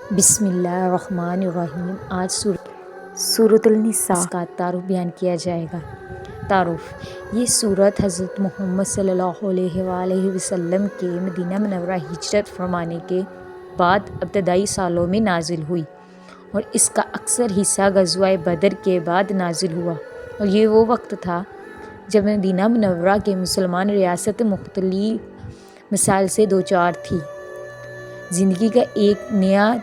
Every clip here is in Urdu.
بسم اللہ الرحمن الرحیم۔ آج سورۃ النساء کا تعارف بیان کیا جائے گا۔ تعارف: یہ سورت حضرت محمد صلی اللہ علیہ وآلہ وسلم کے مدینہ منورہ ہجرت فرمانے کے بعد ابتدائی سالوں میں نازل ہوئی اور اس کا اکثر حصہ غزوہ بدر کے بعد نازل ہوا، اور یہ وہ وقت تھا جب مدینہ منورہ کے مسلمان ریاست مختلف مسائل سے دوچار تھی۔ زندگی کا ایک نیا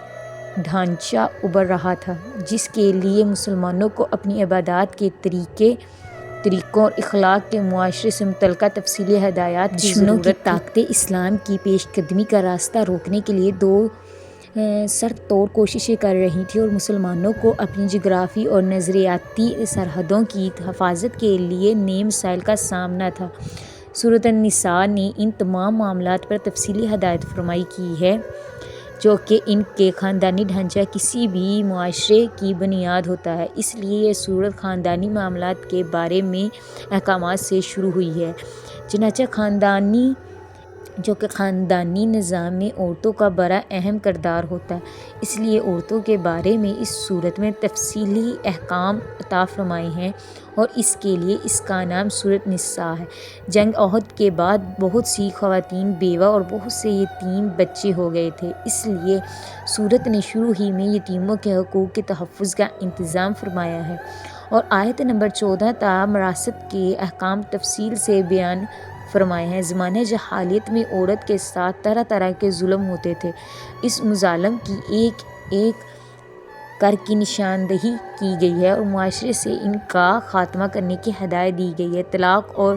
ڈھانچہ ابھر رہا تھا، جس کے لیے مسلمانوں کو اپنی عبادات کے طریقوں اور اخلاق کے معاشرے سے متعلقہ تفصیلی ہدایات کی ضرورت تھی۔ طاقتیں اسلام کی پیش قدمی کا راستہ روکنے کے لیے دو سر توڑ کوششیں کر رہی تھیں، اور مسلمانوں کو اپنی جغرافی اور نظریاتی سرحدوں کی حفاظت کے لیے نئے مسائل کا سامنا تھا۔ سورۃ النساء نے ان تمام معاملات پر تفصیلی ہدایت فرمائی کی ہے، جو کہ ان کے خاندانی ڈھانچہ کسی بھی معاشرے کی بنیاد ہوتا ہے۔ اس لیے یہ سورت خاندانی معاملات کے بارے میں احکامات سے شروع ہوئی ہے، چنانچہ خاندانی نظام میں عورتوں کا بڑا اہم کردار ہوتا ہے۔ اس لیے عورتوں کے بارے میں اس سورت میں تفصیلی احکام عطا فرمائے ہیں، اور اس کے لیے اس کا نام سورۃ النساء ہے۔ جنگ احد کے بعد بہت سی خواتین بیوہ اور بہت سے یتیم بچے ہو گئے تھے، اس لیے سورت نے شروع ہی میں یتیموں کے حقوق کے تحفظ کا انتظام فرمایا ہے، اور آیت نمبر 14 تا وراثت کے احکام تفصیل سے بیان فرمائے ہیں۔ زمانہ جاہلیت میں عورت کے ساتھ طرح طرح کے ظلم ہوتے تھے۔ اس مظالم کی ایک ایک کر کی نشاندہی کی گئی ہے، اور معاشرے سے ان کا خاتمہ کرنے کی ہدایت دی گئی ہے۔ طلاق اور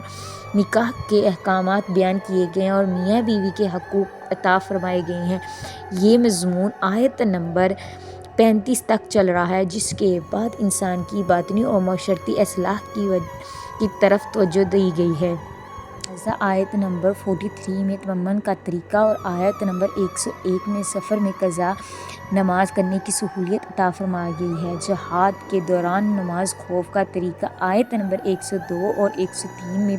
نکاح کے احکامات بیان کیے گئے ہیں، اور میاں بیوی کے حقوق عطا فرمائے گئے ہیں۔ یہ مضمون آیت نمبر 35 تک چل رہا ہے، جس کے بعد انسان کی باطنی اور معاشرتی اصلاح کی طرف توجہ دی گئی ہے۔ لہذا آیت نمبر 43 میں تیمم کا طریقہ، اور آیت نمبر 101 میں سفر میں قضا نماز کرنے کی سہولت عطا فرمائی گئی ہے۔ جہاد کے دوران نماز خوف کا طریقہ آیت نمبر 102 اور 103 میں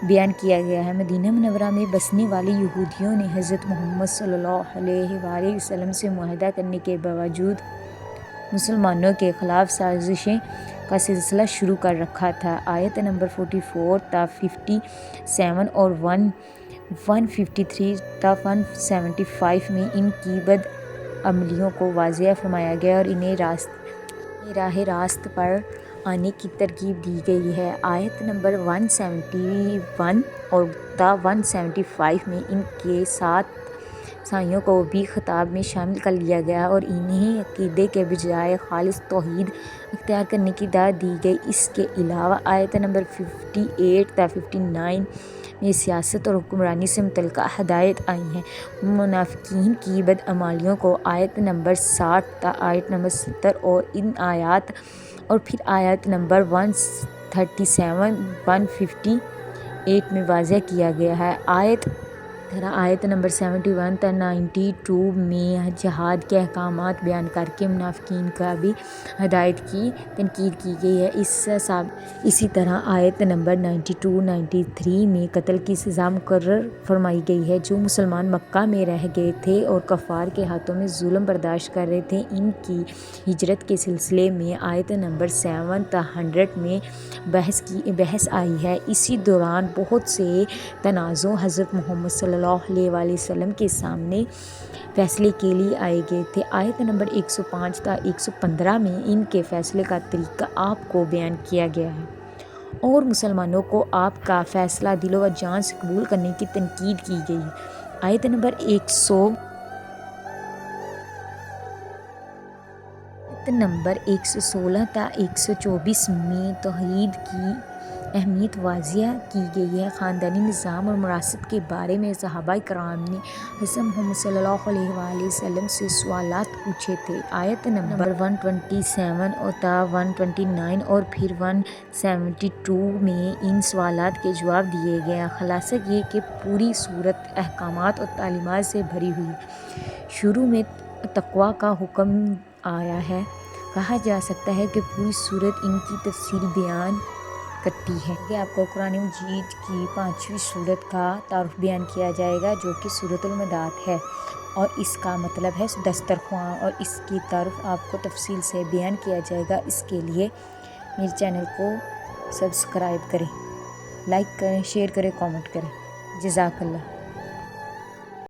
بیان کیا گیا ہے۔ مدینہ منورہ میں بسنے والے یہودیوں نے حضرت محمد صلی اللہ علیہ وآلہ وسلم سے معاہدہ کرنے کے باوجود مسلمانوں کے خلاف سازشیں کا سلسلہ شروع کر رکھا تھا۔ آیت نمبر 44 تا 57 اور 153 تا 175 میں ان کی بدعملیوں کو واضح فرمایا گیا اور انہیں راہ راست پر آنے کی ترغیب دی گئی ہے۔ آیت نمبر 171 اور تا 175 میں ان کے ساتھیوں کو بھی خطاب میں شامل کر لیا گیا اور انہیں عقیدے کے بجائے خالص توحید اختیار کرنے کی دعوت دی گئی۔ اس کے علاوہ آیت نمبر 58 تا 59 میں سیاست اور حکمرانی سے متعلقہ ہدایات آئی ہیں۔ منافقین کی بدعملیوں کو آیت نمبر 60 تا آیت نمبر 70 اور ان آیات اور پھر آیت نمبر 137 158 میں واضح کیا گیا ہے۔ آیت نمبر 71 تا 92 میں جہاد کے احکامات بیان کرکے منافقین کا بھی ہدایت کی تنقید کی گئی ہے۔ اسی طرح آیت نمبر 92 93 میں قتل کی سزا مقرر فرمائی گئی ہے۔ جو مسلمان مکہ میں رہ گئے تھے اور کفار کے ہاتھوں میں ظلم برداشت کر رہے تھے، ان کی ہجرت کے سلسلے میں آیت نمبر 7 تا 100 میں بحث آئی ہے۔ اسی دوران بہت سے تنازع حضرت محمد صلی اللہ علیہ وآلہ وسلم کے سامنے فیصلے کے لیے آئے گئے تھے۔ آیت نمبر 105 تا 115 میں ان کے فیصلے کا طریقہ آپ کو بیان کیا گیا ہے، اور مسلمانوں کو آپ کا فیصلہ دل و جان سے قبول کرنے کی تنقید کی گئی ہے۔ آیت نمبر 116 تا 124 میں توحید کی اہمیت واضح کی گئی ہے۔ خاندانی نظام اور وراثت کے بارے میں صحابہ کرام نے حضرت محمد صلی اللہ علیہ وآلہ وسلم سے سوالات پوچھے تھے۔ آیت نمبر 127 تا 129 اور پھر 172 میں ان سوالات کے جواب دیے گئے ہیں۔ خلاصہ یہ کہ پوری سورت احکامات اور تعلیمات سے بھری ہوئی ہے۔ شروع میں تقویٰ کا حکم آیا ہے۔ کہا جا سکتا ہے کہ پوری سورت ان کی تفصیل بیان کرتی ہے۔ آگے آپ کو قرآن مجید کی 5ویں سورت کا تعارف بیان کیا جائے گا، جو کہ سورۃ المائدہ ہے۔ اور اس کا مطلب ہے دسترخواں، اور اس کی طرف آپ کو تفصیل سے بیان کیا جائے گا۔ اس کے لیے میرے چینل کو سبسکرائب کریں، لائک کریں، شیئر کریں، کامنٹ کریں۔ جزاک اللہ۔